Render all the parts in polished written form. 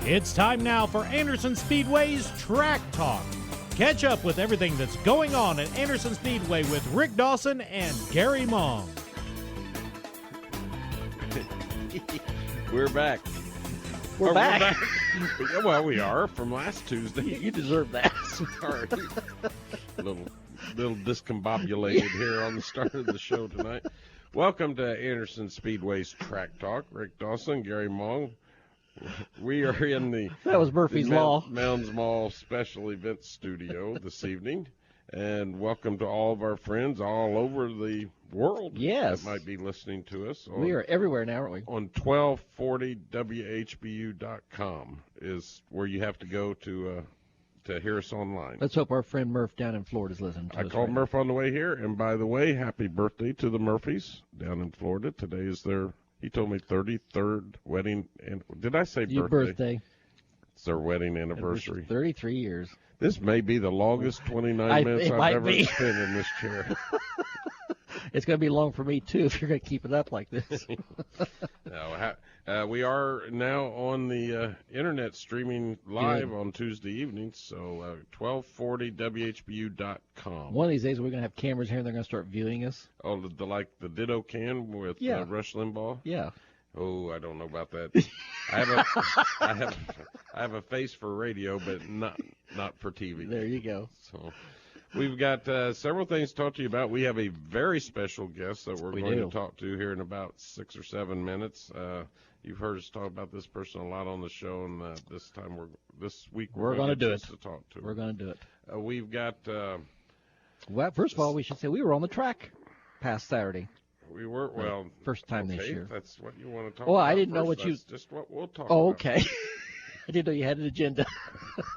It's time now for Anderson Speedway's Track Talk. Catch up with everything that's going on at Anderson Speedway with Rick Dawson and Gary Mong. We're back. We're back. Well, we are from last Tuesday. You deserve that. Sorry. little discombobulated here on the start of the show tonight. Welcome to Anderson Speedway's Track Talk. Rick Dawson, Gary Mong. We are in the That was Murphy's Law. Mounds Mall Special Events Studio this evening. And welcome to all of our friends all over the world Yes. that might be listening to us. We are everywhere now, aren't we? On 1240WHBU.com is where you have to go to hear us online. Let's hope our friend Murph down in Florida is listening to I us. called right Murph on the way here, and by the way, happy birthday to the Murphys down in Florida. Today is their, he told me, 33rd wedding. And did I say now. Your birthday? birthday. It's their wedding anniversary. 33 years. This may be the longest 29 minutes I've ever be. spent in this chair. It's going to be long for me, too, if you're going to keep it up like this. No, we are now on the internet streaming live on Tuesday evenings, so 1240WHBU.com. One of these days, we're going to have cameras here, and they're going to start viewing us. Oh, like the Ditto Can with Rush Limbaugh? Yeah. Oh, I don't know about that. I have a face for radio, but not for TV. There you go. So we've got several things to talk to you about. We have a very special guest that we're going to talk to here in about 6 or 7 minutes. You've heard us talk about this person a lot on the show, and this week we're going to do it. To talk to her. We're going to do it. We've got. Well, first of all, we should say we were on the track past Saturday. We were first time this year. That's what you want to talk about. Well, I didn't know what That's just what we'll talk about. Oh, about. okay. I didn't know you had an agenda.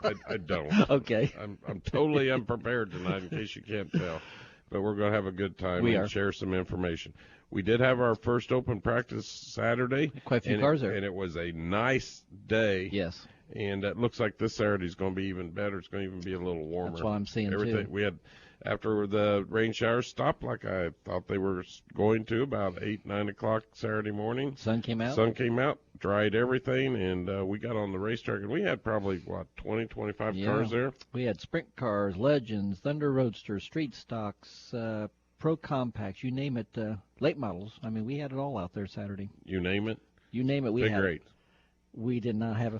I don't. Okay. I'm totally unprepared tonight, in case you can't tell. But we're going to have a good time and share some information. We did have our first open practice Saturday. Quite a few cars there. And it was a nice day. Yes. And it looks like this Saturday is going to be even better. It's going to even be a little warmer. That's what I'm seeing, too. We had, after the rain showers stopped like I thought they were going to, about 8, 9 o'clock Saturday morning. Sun came out, dried everything, and we got on the racetrack. And we had probably, 20, 25 cars there? We had sprint cars, Legends, Thunder Roadsters, Street Stocks, Pro Compacts, you name it, late models. I mean, we had it all out there Saturday. You name it? You name it, we had great. it. We did not have a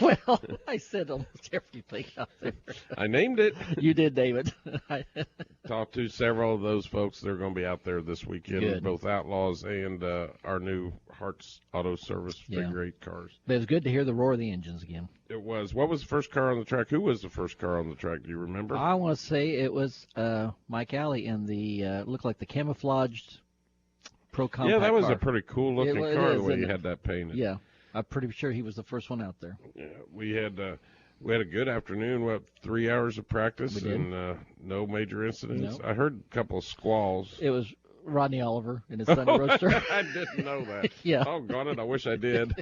well, I said almost everything out there. I named it. You did name it. Talked to several of those folks. They're going to be out there this weekend, Good. Both Outlaws and our new Hart's Auto Service Figure 8 cars. But it was good to hear the roar of the engines again. It was. What was the first car on the track? Who was the first car on the track? Do you remember? I want to say it was Mike Alley in the looked like the camouflaged Pro Compact Yeah, that was car. a pretty cool looking car, the way he it? had that painted. Yeah. I'm pretty sure he was the first one out there. Yeah, we had a good afternoon. 3 hours of practice and no major incidents. Nope. I heard a couple of squalls. It was Rodney Oliver in his Thunder Roadster. I didn't know that. Yeah. Oh, got it. I wish I did.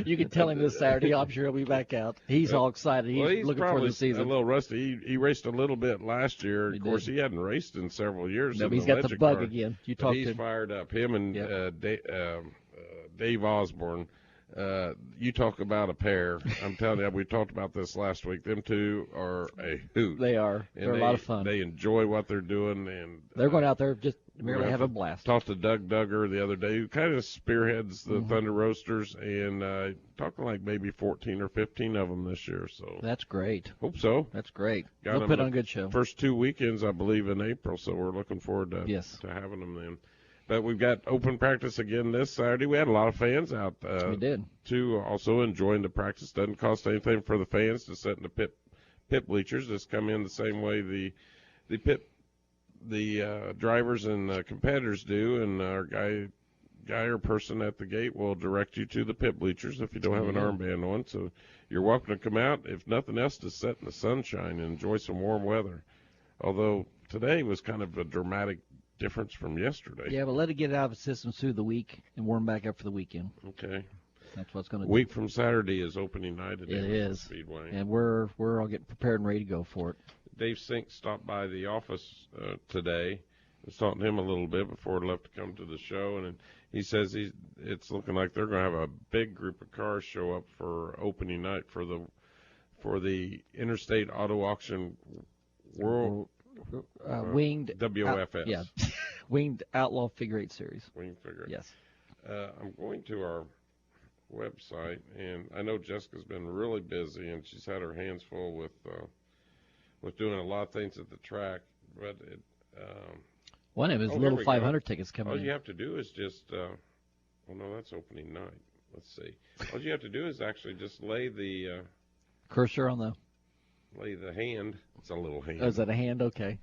You can tell him this Saturday. I'm sure he'll be back out. He's all excited. He's looking forward to the season. A little rusty. He raced a little bit last year. Of course, he hadn't raced in several years. No, he's got the bug again. You talked to him. He's fired up. Him and Dave Osborne. You talk about a pair. I'm telling you, we talked about this last week. Them two are a hoot. They are. They're a lot of fun. They enjoy what they're doing, and they're going out there just merely have a blast. Talked to Doug Duggar the other day, who kind of spearheads the Thunder Roasters, and talking like maybe 14 or 15 of them this year. So that's great. Hope so. That's great. They'll put on a good show. First 2 weekends, I believe, in April. So we're looking forward to having them then. But we've got open practice again this Saturday. We had a lot of fans out. We did. Too, also enjoying the practice. Doesn't cost anything for the fans to sit in the pit bleachers. Just come in the same way the drivers and competitors do, and our guy or person at the gate will direct you to the pit bleachers if you don't have an armband on. So you're welcome to come out. If nothing else, to sit in the sunshine and enjoy some warm weather. Although today was kind of a dramatic difference from yesterday. Yeah, but let it get out of the system through the week and warm back up for the weekend. Okay. That's what's going to do. Week from Saturday is opening night at Anderson Speedway. And we're all getting prepared and ready to go for it. Dave Sink stopped by the office today. I was talking to him a little bit before he left to come to the show, and he says it's looking like they're going to have a big group of cars show up for opening night for the Interstate Auto Auction World Winged WFS. Winged Outlaw Figure 8 Series. Winged Figure 8. Yes. I'm going to our website, and I know Jessica's been really busy, and she's had her hands full with doing a lot of things at the track. But one of his little 500 tickets coming in. All you have to do is just, no, that's opening night. Let's see. All you have to do is actually just lay the cursor on lay the hand. It's a little hand. Oh, is that a hand? Okay.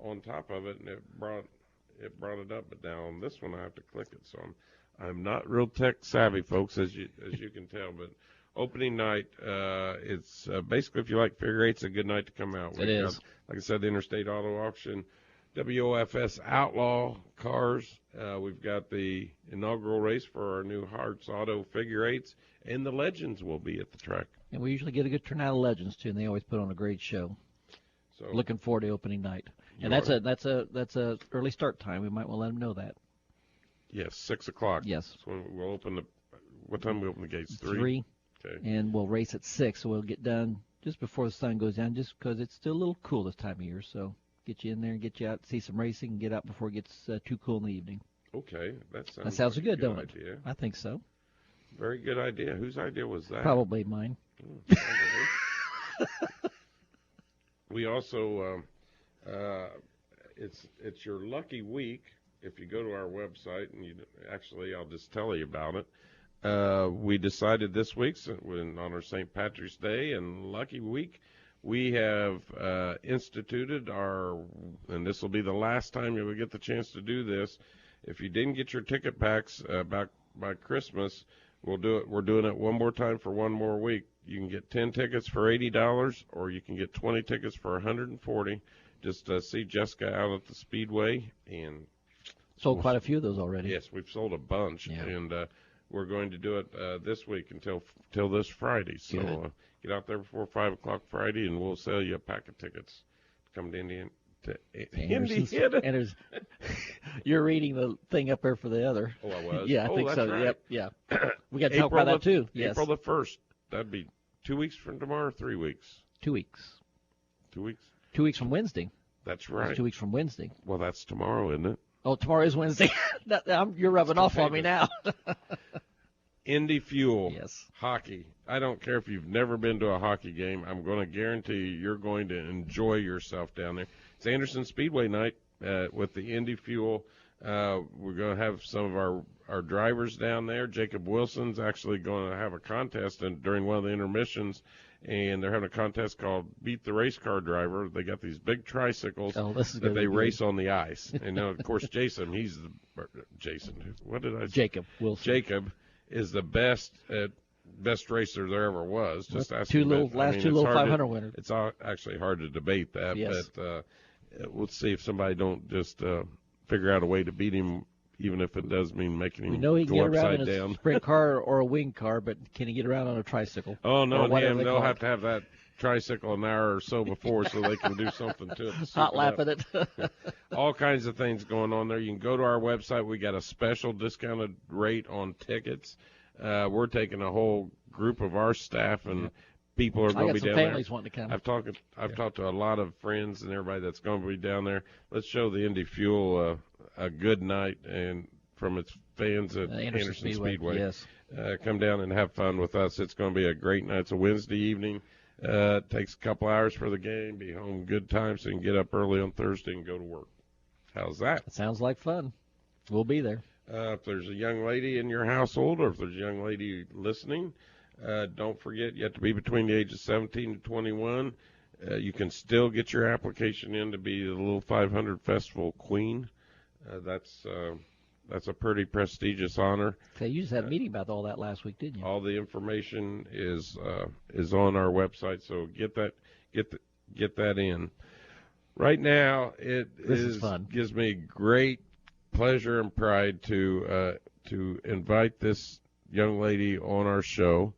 On top of it, and it brought it up. But now on this one, I have to click it. So I'm not real tech savvy, folks, as you can tell. But opening night, it's basically, if you like figure eights, a good night to come out. It is. Like I said, the Interstate Auto Auction, WOFS Outlaw cars. We've got the inaugural race for our new Hearts Auto figure eights, and the Legends will be at the track. And we usually get a good turnout of Legends too, and they always put on a great show. So looking forward to opening night. And that's a early start time. We might want to let them know that. Yes, 6 o'clock. Yes. So we'll open what time we open the gates? 3. Okay. And we'll race at 6, so we'll get done just before the sun goes down, just because it's still a little cool this time of year. So get you in there and get you out, see some racing, and get out before it gets too cool in the evening. Okay, that sounds like good, don't idea. it? I think so. Very good idea. Whose idea was that? Probably mine. We also, it's your lucky week. If you go to our website, and actually, I'll just tell you about it. We decided this week, on our St. Patrick's Day and Lucky Week, we have instituted and this will be the last time you will get the chance to do this. If you didn't get your ticket packs by Christmas, we'll do it. We're doing it one more time for one more week. You can get 10 tickets for $80, or you can get 20 tickets for $140. Just see Jessica out at the Speedway, and sold quite a few of those already. Yes, we've sold a bunch, yeah. And we're going to do it this week until this Friday. So get out there before 5 o'clock Friday, and we'll sell you a pack of tickets to come to Indiana. And you're reading the thing up there for the other. Oh, I was? Yeah, I think that's so. Right. Yep, yeah. We got to talk about that, too. Yes. April the 1st. That'd be 2 weeks from tomorrow or 3 weeks? 2 weeks. 2 weeks? 2 weeks from Wednesday. That's right. That's 2 weeks from Wednesday. Well, that's tomorrow, isn't it? Oh, tomorrow is Wednesday. You're rubbing off on me now. Indy Fuel. Yes. Hockey. I don't care if you've never been to a hockey game. I'm going to guarantee you're going to enjoy yourself down there. It's Anderson Speedway night with the Indy Fuel. We're going to have some of our drivers down there. Jacob Wilson's actually going to have a contest during one of the intermissions, and they're having a contest called Beat the Race Car Driver. They got these big tricycles that they race on the ice. And now, of course, Jason, what did I say? Jacob Wilson. Jacob is the best racer there ever was. Just last two little 500 winners. It's actually hard to debate that, yes. But we'll see if somebody don't just figure out a way to beat him, even if it does mean making him he can go get upside around in down. A sprint car or a wing car, but can he get around on a tricycle? Oh, no, they'll have it. to have that tricycle an hour or so before so they can do something to it. Hot lap at it. All kinds of things going on there. You can go to our website. We got a special discounted rate on tickets. We're taking a whole group of our staff, and people are going to be down there. Families wanting to come. I've talked to a lot of friends and everybody that's going to be down there. Let's show the Indy Fuel a good night, and from its fans at Anderson Speedway. Yes. Come down and have fun with us. It's going to be a great night. It's a Wednesday evening. It takes a couple hours for the game. Be home good time, so you can get up early on Thursday and go to work. How's that? It sounds like fun. We'll be there. If there's a young lady in your household, or if there's a young lady listening, don't forget you have to be between the ages of 17 to 21. You can still get your application in to be the Little 500 Festival Queen. That's a pretty prestigious honor. Okay, you just had a meeting about all that last week, didn't you? All the information is on our website, so get that in. Right now, this is fun. Gives me great pleasure and pride to invite this young lady on our show.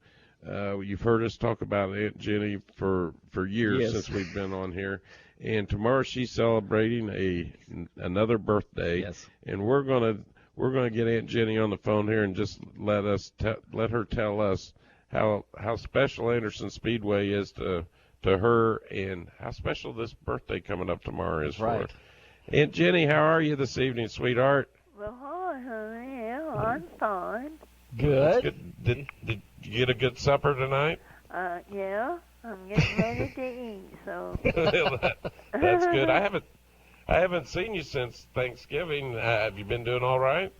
You've heard us talk about Aunt Ginny for years since we've been on here, and tomorrow she's celebrating another birthday. Yes. And we're we're going to get Aunt Ginny on the phone here and just let her tell us how special Anderson Speedway is to her, and how special this birthday coming up tomorrow is for her. Aunt Ginny, how are you this evening, sweetheart? Well, hi, honey. Yeah, I'm fine. Good. Did you get a good supper tonight? Yeah, I'm getting ready to eat, so. That's good. I haven't seen you since Thanksgiving. Have you been doing all right?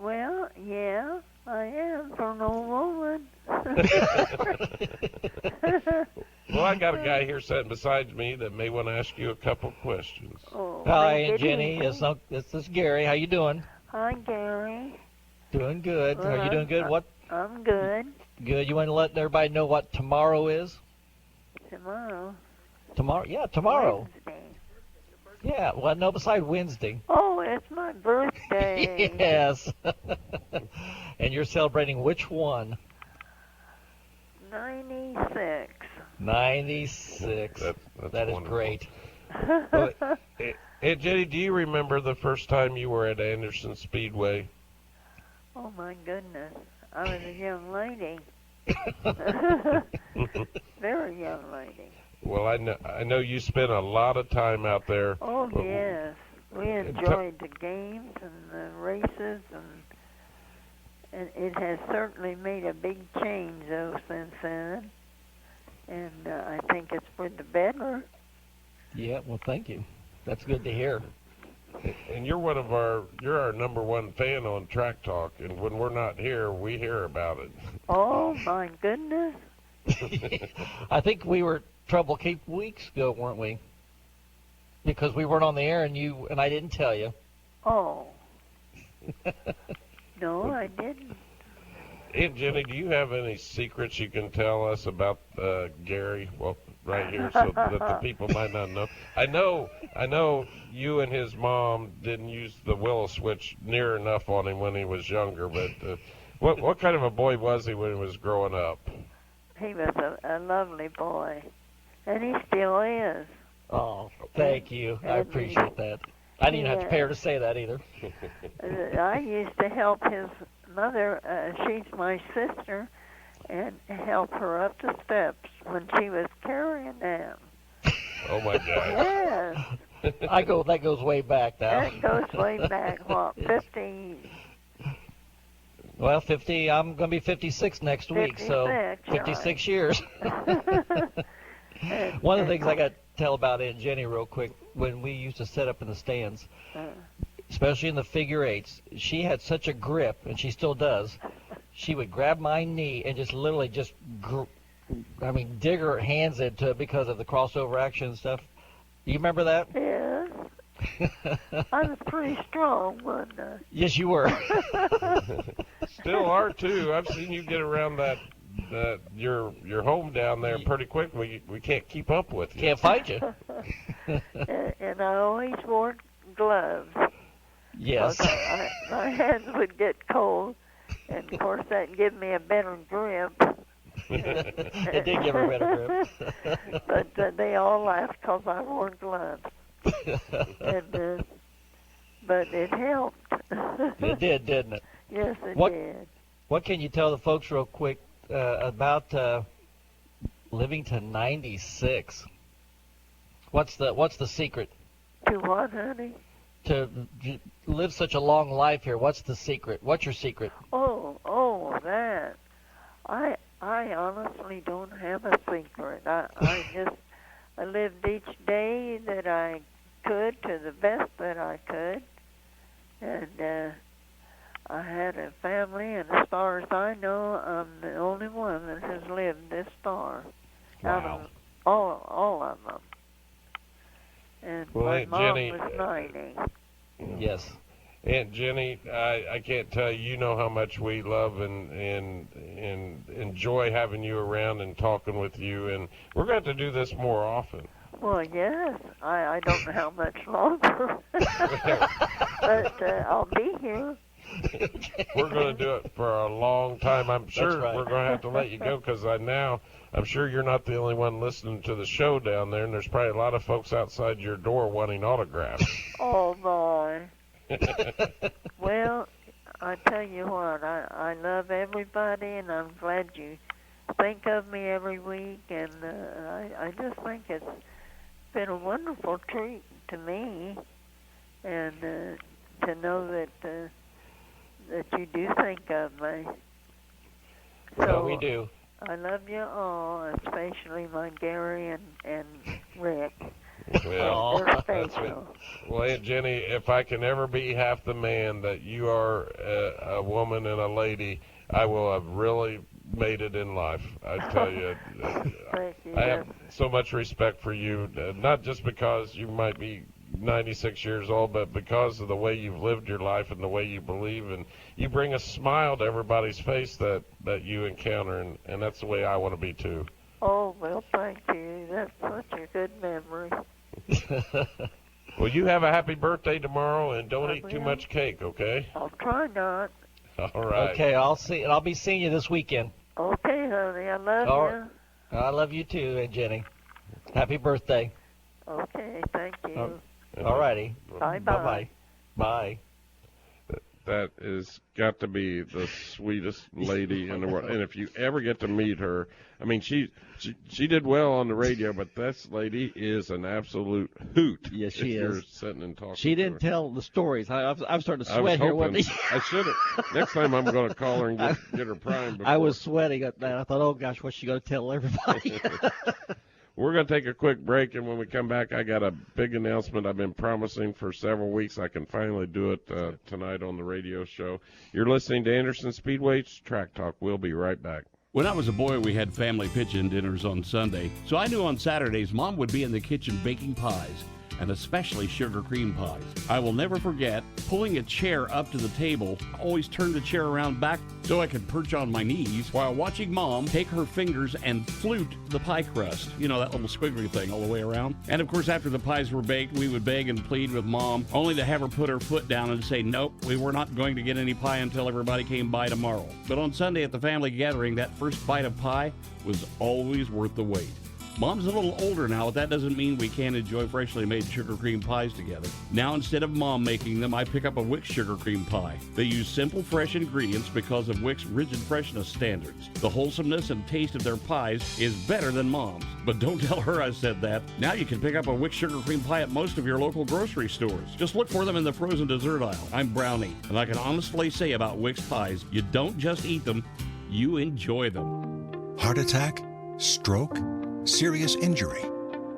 Well, yeah, I am for an old woman. Well, I got a guy here sitting beside me that may want to ask you a couple questions. Oh, Hi, make Aunt it Jenny. easy. This is Gary. How you doing? Hi, Gary. Doing good. Well, Are you doing good? What? I'm good. Good. You want to let everybody know what tomorrow is? Tomorrow. Tomorrow? Yeah, tomorrow. Wednesday. Yeah. Well, no, besides Wednesday. Oh, it's my birthday. Yes. And you're celebrating which one? 96. 96. That's That is wonderful. great. Well, Aunt Jenny, do you remember the first time you were at Anderson Speedway? Oh, my goodness. I was a young lady. Very young lady. Well, I know you spent a lot of time out there. Oh, yes. We enjoyed the games and the races, and it has certainly made a big change, though, since then. And I think it's for the better. Yeah. Well, thank you. That's good to hear. And you're our number one fan on Track Talk, and when we're not here, we hear about it. Oh, my goodness. I think we were Trouble Cape weeks ago, weren't we? Because we weren't on the air, and I didn't tell you. Oh. No, I didn't. Aunt Jenny, do you have any secrets you can tell us about Gary? Well, right here, so that the people might not know. I know you and his mom didn't use the willow switch near enough on him when he was younger, but what kind of a boy was he when he was growing up? He was a lovely boy, and he still is. Oh, thank you. I appreciate that. I didn't have to pay her to say that either. I used to help his mother, she's my sister, and help her up the steps when she was carrying them. Oh my gosh. Yes. That goes way back now. That goes way back, 50. Well, 50. I'm going to be 56 next week, so 56 years. One of the things I got to tell about Aunt Jenny real quick, when we used to set up in the stands, especially in the figure eights, she had such a grip, and she still does. She would grab my knee and just literally dig her hands into it because of the crossover action and stuff. You remember that? Yes. I was pretty strong, wasn't I? Yes, you were. Still are too. I've seen you get around your home down there pretty quick. We can't keep up with you. Can't fight you. And I always wore gloves. Yes. My hands would get cold, and of course that gave me a better grip. It did give her a better grip. But they all laughed because I wore gloves. And, but it helped. It did, didn't it? Yes, it did. What can you tell the folks real quick about living to 96? What's the secret? To what, honey? To live such a long life here. What's the secret? What's your secret? Oh, that. I honestly don't have a secret. I lived each day that I could to the best that I could, and I had a family, and as far as I know, I'm the only one that has lived this far. Wow. Out of all of them. And Well, my Aunt mom Jenny, was 90. Yes. Aunt Jenny, I can't tell you. You know how much we love and enjoy having you around and talking with you, and we're going to have to do this more often. Well, yes. I don't know how much longer, but I'll be here. We're going to do it for a long time. I'm sure right. we're going to have to let you go because I'm sure you're not the only one listening to the show down there, and there's probably a lot of folks outside your door wanting autographs. Oh, boy. Well, I tell you what, I love everybody, and I'm glad you think of me every week, and I just think it's been a wonderful treat to me, and to know that you do think of me. So we do. I love you all, especially my Gary and Rick. Well, They're that's special. Well, Jenny, if I can ever be half the man that you are, a woman and a lady, I will have really made it in life. I tell you, Thank you. I have so much respect for you, not just because you might be 96 years old, but because of the way you've lived your life and the way you believe, and you bring a smile to everybody's face that you encounter, and that's the way I want to be too. Oh, well, thank you. That's such a good memory. Well, you have a happy birthday tomorrow, and don't I eat too will. much cake, okay? I'll try not. All right. Okay, I'll be seeing you this weekend. Okay, honey, I love All you. I love you too, Aunt Jenny. Happy birthday. Okay, thank you. All righty. Bye-bye. Bye-bye. Bye. That is got to be the sweetest lady in the world. And if you ever get to meet her, I mean, she did well on the radio, but this lady is an absolute hoot. Yes, she if is. You're sitting and talking. She to didn't her. tell the stories. I'm starting to I was sweat here. hoping I should have. Next time I'm going to call her and get her primed. Before. I was sweating at that. I thought, oh gosh, what's she going to tell everybody? We're going to take a quick break, and when we come back, I got a big announcement I've been promising for several weeks. I can finally do it tonight on the radio show. You're listening to Anderson Speedway's Track Talk. We'll be right back. When I was a boy, we had family pitch-in dinners on Sunday, so I knew on Saturdays Mom would be in the kitchen baking pies, and especially sugar cream pies. I will never forget pulling a chair up to the table, always turn the chair around back so I could perch on my knees while watching Mom take her fingers and flute the pie crust. You know, that little squiggly thing all the way around. And of course, after the pies were baked, we would beg and plead with Mom, only to have her put her foot down and say, nope, we were not going to get any pie until everybody came by tomorrow. But on Sunday at the family gathering, that first bite of pie was always worth the wait. Mom's a little older now, but that doesn't mean we can't enjoy freshly made sugar cream pies together. Now, instead of Mom making them, I pick up a Wix sugar cream pie. They use simple, fresh ingredients because of Wix rigid freshness standards. The wholesomeness and taste of their pies is better than Mom's. But don't tell her I said that. Now you can pick up a Wix sugar cream pie at most of your local grocery stores. Just look for them in the frozen dessert aisle. I'm Brownie, and I can honestly say about Wix pies, you don't just eat them, you enjoy them. Heart attack? Stroke? Serious injury.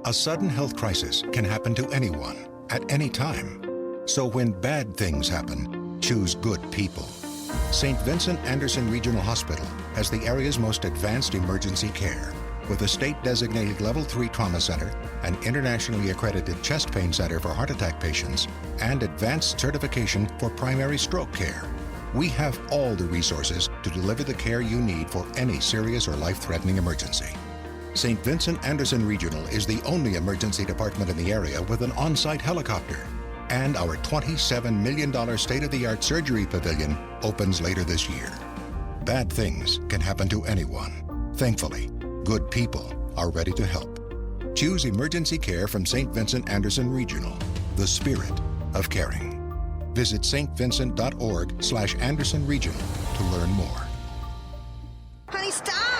A sudden health crisis can happen to anyone, at any time. So when bad things happen, choose good people. St. Vincent Anderson Regional Hospital has the area's most advanced emergency care, with a state-designated Level 3 trauma center, an internationally accredited chest pain center for heart attack patients, and advanced certification for primary stroke care. We have all the resources to deliver the care you need for any serious or life-threatening emergency. St. Vincent Anderson Regional is the only emergency department in the area with an on-site helicopter. And our $27 million state-of-the-art surgery pavilion opens later this year. Bad things can happen to anyone. Thankfully, good people are ready to help. Choose emergency care from St. Vincent Anderson Regional, the spirit of caring. Visit stvincent.org/Anderson Regional to learn more. Honey, stop!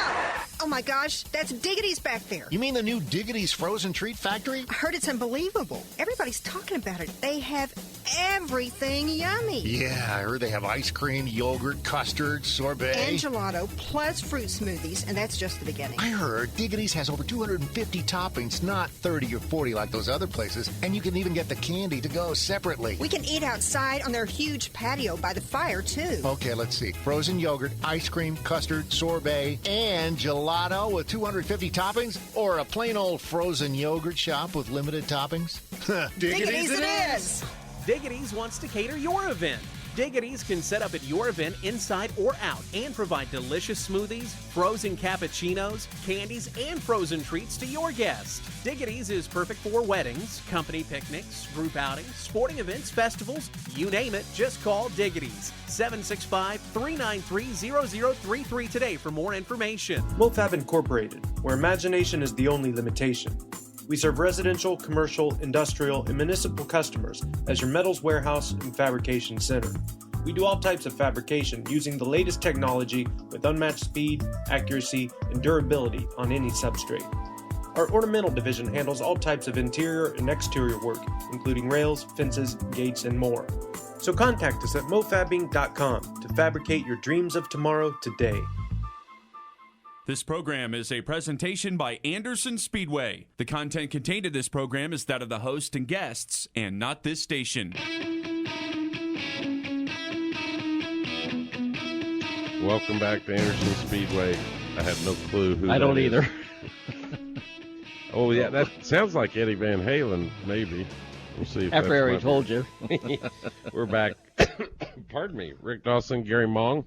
Oh my gosh, that's Diggity's back there. You mean the new Diggity's Frozen Treat Factory? I heard it's unbelievable. Everybody's talking about it. They have everything yummy. Yeah, I heard they have ice cream, yogurt, custard, sorbet. And gelato, plus fruit smoothies, and that's just the beginning. I heard Diggity's has over 250 toppings, not 30 or 40 like those other places, and you can even get the candy to go separately. We can eat outside on their huge patio by the fire, too. Okay, let's see. Frozen yogurt, ice cream, custard, sorbet, and gelato with 250 toppings, or a plain old frozen yogurt shop with limited toppings? Diggity's it is! Diggity's wants to cater your event. Diggity's can set up at your event inside or out and provide delicious smoothies, frozen cappuccinos, candies, and frozen treats to your guests. Diggity's is perfect for weddings, company picnics, group outings, sporting events, festivals, you name it, just call Diggity's. 765-393-0033 today for more information. MoFab Incorporated, where imagination is the only limitation. We serve residential, commercial, industrial, and municipal customers as your metals warehouse and fabrication center. We do all types of fabrication using the latest technology with unmatched speed, accuracy, and durability on any substrate. Our ornamental division handles all types of interior and exterior work, including rails, fences, gates, and more. So contact us at mofabbing.com to fabricate your dreams of tomorrow today. This program is a presentation by Anderson Speedway. The content contained in this program is that of the host and guests, and not this station. Welcome back to Anderson Speedway. I have no clue who I don't is. either. Oh, yeah, that sounds like Eddie Van Halen, maybe. We'll see if After I already that's told you. We're back. Pardon me. Rick Dawson, Gary Mong,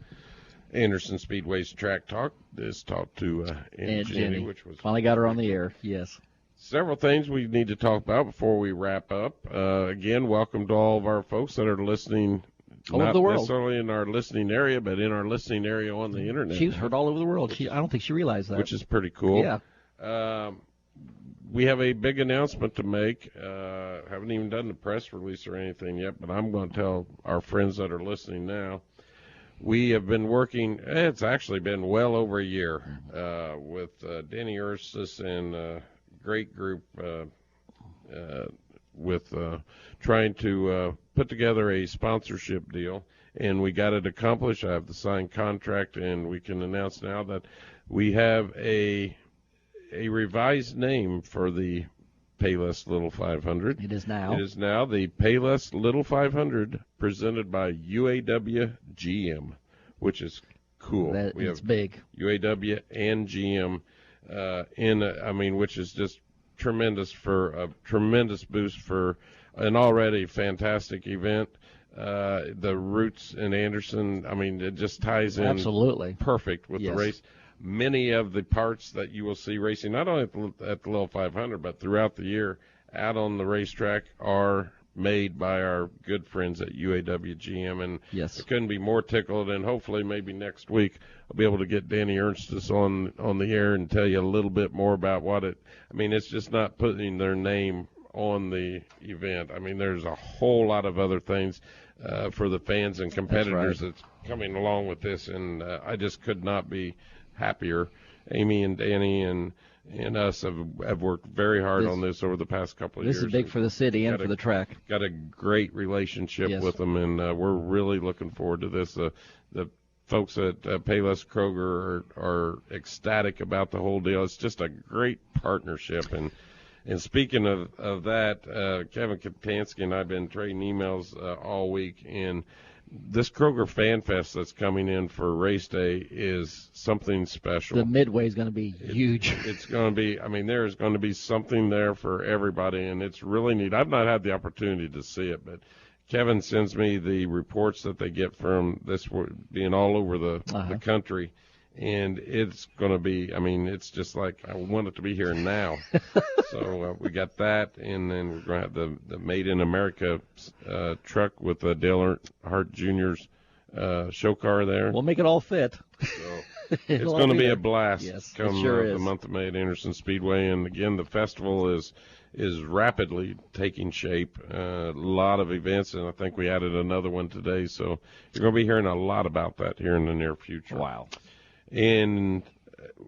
Anderson Speedway's Track Talk. This talk to And Ginny, which was finally got her on the air, yes. several things we need to talk about before we wrap up. Again, welcome to all of our folks that are listening. All over not the world. necessarily in our listening area, but in our listening area on the internet. She's heard all over the world. I don't think she realized that. Which is pretty cool. Yeah. We have a big announcement to make. Haven't even done the press release or anything yet, but I'm going to tell our friends that are listening now. We have been working, it's actually been well over a year, with Danny Erstis and a great group with trying to put together a sponsorship deal, and we got it accomplished. I have the signed contract, and we can announce now that we have a revised name for the Payless Little 500. It is now. It is now the Payless Little 500 presented by UAW GM, which is cool. We have big. UAW and GM, which is just tremendous for a tremendous boost for an already fantastic event. The roots in Anderson, it just ties in absolutely perfect with the race. Many of the parts that you will see racing, not only at the Little 500, but throughout the year out on the racetrack, are made by our good friends at UAW GM. And I couldn't be more tickled, and hopefully maybe next week I'll be able to get Danny Ernstis on the air and tell you a little bit more about what it's just not putting their name on the event. There's a whole lot of other things for the fans and competitors that's coming along with this, and I just could not be happier. Amy and Danny and us have worked very hard on this over the past couple of years. This is big for the city and for the track. Got a great relationship with them, and we're really looking forward to this. The folks at Payless Kroger are ecstatic about the whole deal. It's just a great partnership. And speaking of that, Kevin Katansky and I have been trading emails all week, and this Kroger Fan Fest that's coming in for race day is something special. The Midway is going to be huge. It's going to be, there's going to be something there for everybody, and it's really neat. I've not had the opportunity to see it, but Kevin sends me the reports that they get from this being all over the country, and it's going to be, it's just like I want it to be here now. So we got that, and then we're going to have the Made in America truck with Dale Earnhardt Jr.'s show car there. We'll make it all fit. So it's going to be a blast come the month of May at Anderson Speedway. And, again, the festival is rapidly taking shape. A lot of events, and I think we added another one today. So you're going to be hearing a lot about that here in the near future. Wow. And,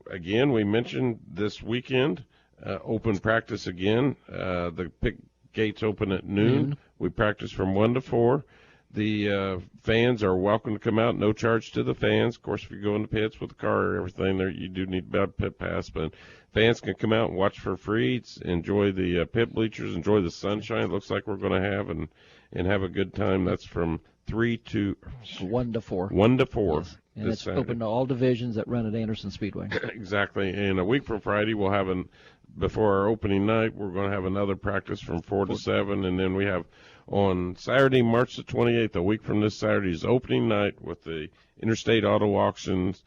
again, we mentioned this weekend, open practice again. The pit gates open at noon. We practice from 1 to 4. The fans are welcome to come out, no charge to the fans. Of course, if you go in the pits with the car or everything, there you do need a pit pass, but fans can come out and watch for free, enjoy the pit bleachers, enjoy the sunshine it looks like we're going to have, and have a good time. That's from 1 to 4. 1 to 4. Yes. And it's Saturday. Open to all divisions that run at Anderson Speedway. Exactly. And a week from Friday, we'll have before our opening night, we're going to have another practice from 4 to 7, and then we have on Saturday, March the 28th, a week from this Saturday's opening night with the Interstate Auto Auctions,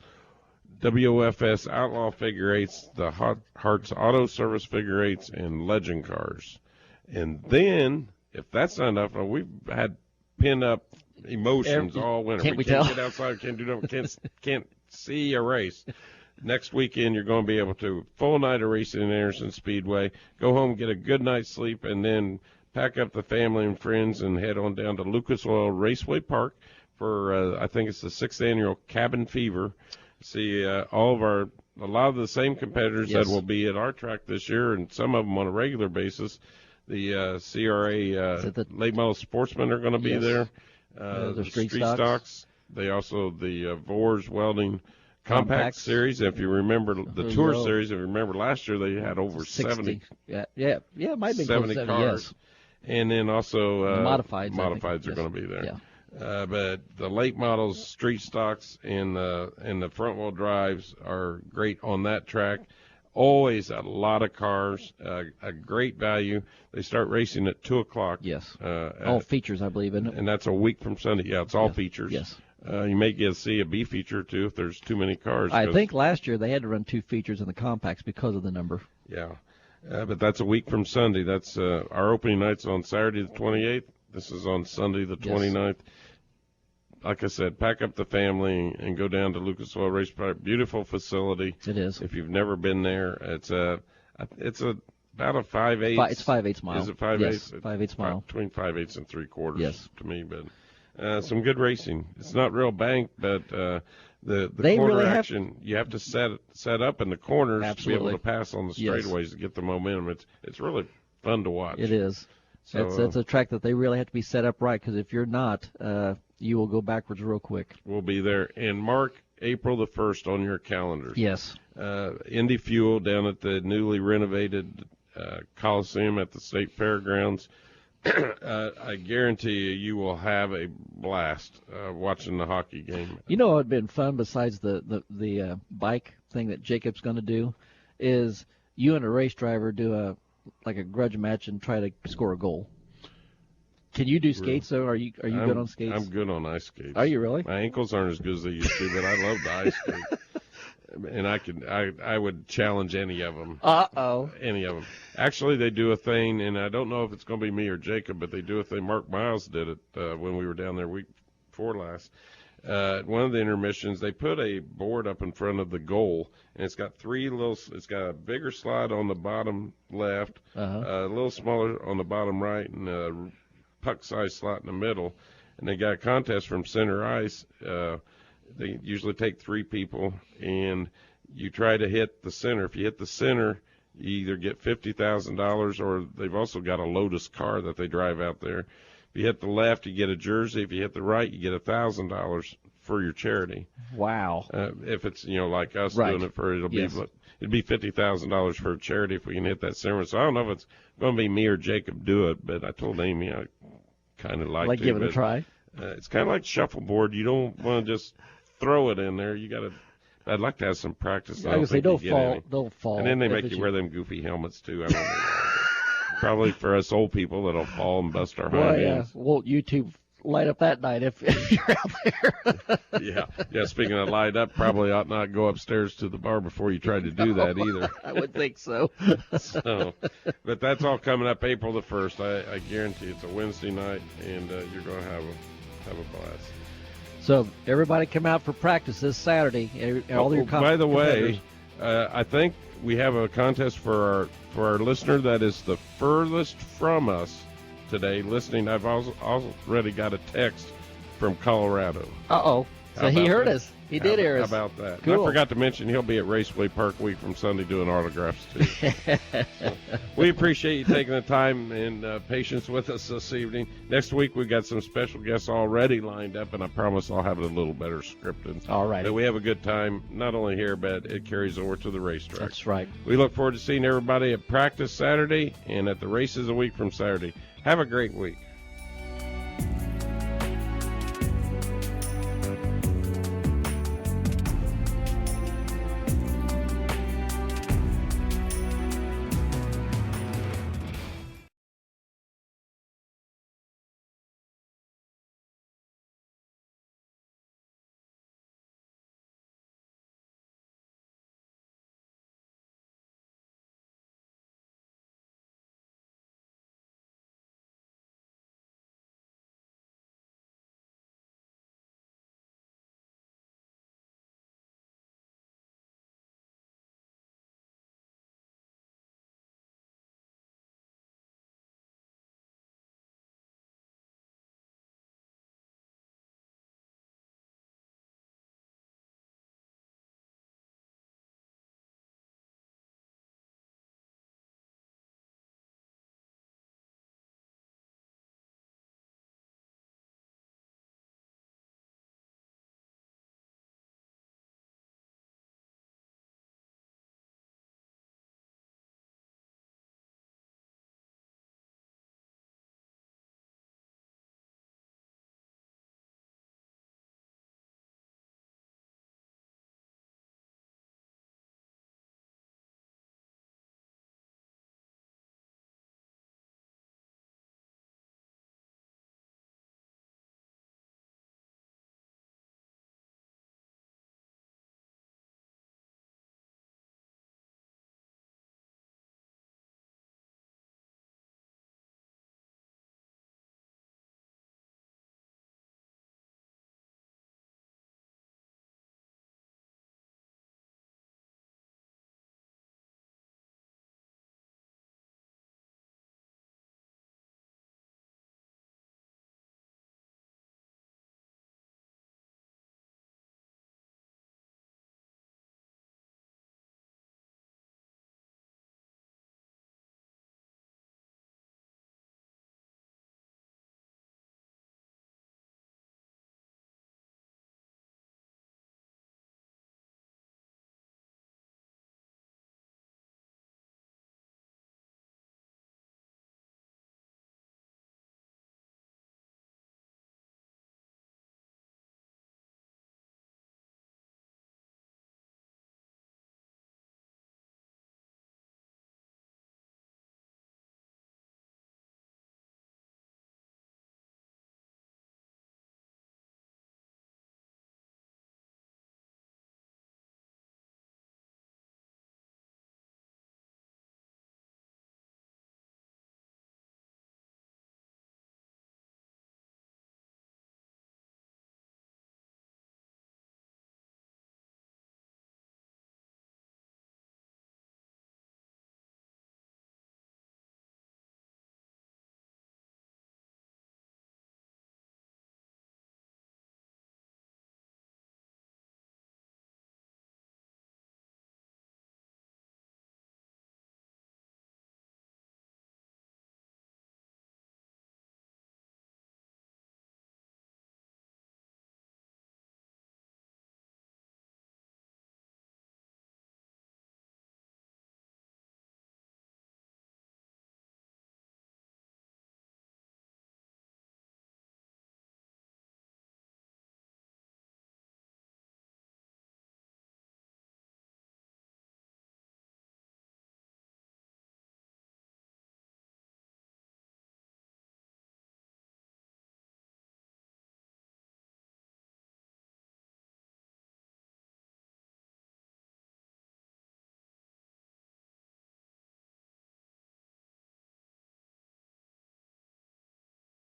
WOFS Outlaw Figure Eights, the Hearts Auto Service Figure Eights, and Legend Cars. And then, if that's not enough, we've had pin-up emotions all winter. Can't we can't get outside, can't do nothing, can't see a race. Next weekend, you're going to be able to full night of racing in Anderson Speedway, go home, get a good night's sleep, and then pack up the family and friends and head on down to Lucas Oil Raceway Park for I think it's the 6th annual Cabin Fever. See a lot of the same competitors that will be at our track this year, and some of them on a regular basis. The CRA late model sportsmen are going to be there. The Street Stocks. They also the Vors Welding Compact Series. If you remember the Tour Series, if you remember last year, they had over 70. Yeah, it might be 70 close to cars. Yes. And then also modifieds are going to be there. Yeah. But the late models, Street Stocks, and the front wheel drives are great on that track. Always a lot of cars, a great value. They start racing at 2:00. Yes. All features, I believe, isn't it? And that's a week from Sunday. Yeah, it's all features. Yes. You may get to see a B feature too if there's too many cars. I think last year they had to run 2 features in the compacts because of the number. Yeah. But that's a week from Sunday. That's our opening night's on Saturday the 28th. This is on Sunday the 29th. Like I said, pack up the family and go down to Lucas Oil Race Park. Beautiful facility. It is. If you've never been there, it's about a 5/8. It's 5/8 mile. Is it 5/8? Yes, 5/8 mile. Between 5/8 and 3/4. Yes. To me, but some good racing. It's not real banked, but the they corner really action, you have to set up in the corners to be able to pass on the straightaways to get the momentum. It's really fun to watch. It is. So, it's a track that they really have to be set up right, because if you're not, you will go backwards real quick. We'll be there. And mark April the 1st on your calendars. Yes. Indy Fuel down at the newly renovated Coliseum at the State Fairgrounds. I guarantee you will have a blast watching the hockey game. You know what would have been fun besides the bike thing that Jacob's going to do is you and a race driver do a grudge match and try to score a goal. Can you do skates though? Are you good on skates? I'm good on ice skates. Are you really? My ankles aren't as good as they used to, but I love the ice skate. And I would challenge any of them. Any of them. Actually, they do a thing, and I don't know if it's going to be me or Jacob, but they do a thing. Mark Miles did it when we were down there week before last. At one of the intermissions, they put a board up in front of the goal, and it's got it's got a bigger slide on the bottom left, a little smaller on the bottom right, and a puck-sized slot in the middle. And they got a contest from center ice. They usually take 3 people, and you try to hit the center. If you hit the center, you either get $50,000, or they've also got a Lotus car that they drive out there. If you hit the left, you get a jersey. If you hit the right, you get $1,000 for your charity. Wow. If it's like us doing it it'd be $50,000 for a charity if we can hit that center. So I don't know if it's going to be me or Jacob do it, but I told Amy I kind of like to. Give it a try. It's kind of like shuffleboard. You don't want to just throw it in there. You got to. I'd like to have some practice. I was say don't fall. And then they make you wear them goofy helmets too. I don't know. Probably for us old people that'll fall and bust our hind ends. Well, YouTube light up that night if you're out there. Yeah. Speaking of light up, probably ought not go upstairs to the bar before you try to do that either. I would think so. But that's all coming up April the 1st. I guarantee it's a Wednesday night, and you're going to have a blast. So everybody come out for practice this Saturday. All your by the way, I think we have a contest for our listener that is the furthest from us today listening. I've already got a text from Colorado. So he heard us. He did hear us. How about that? Cool. I forgot to mention he'll be at Raceway Park Week from Sunday doing autographs too. So we appreciate you taking the time and patience with us this evening. Next week we got some special guests already lined up, and I promise I'll have it a little better scripted. All right. But we have a good time not only here, but it carries over to the racetrack. That's right. We look forward to seeing everybody at practice Saturday and at the races a week from Saturday. Have a great week.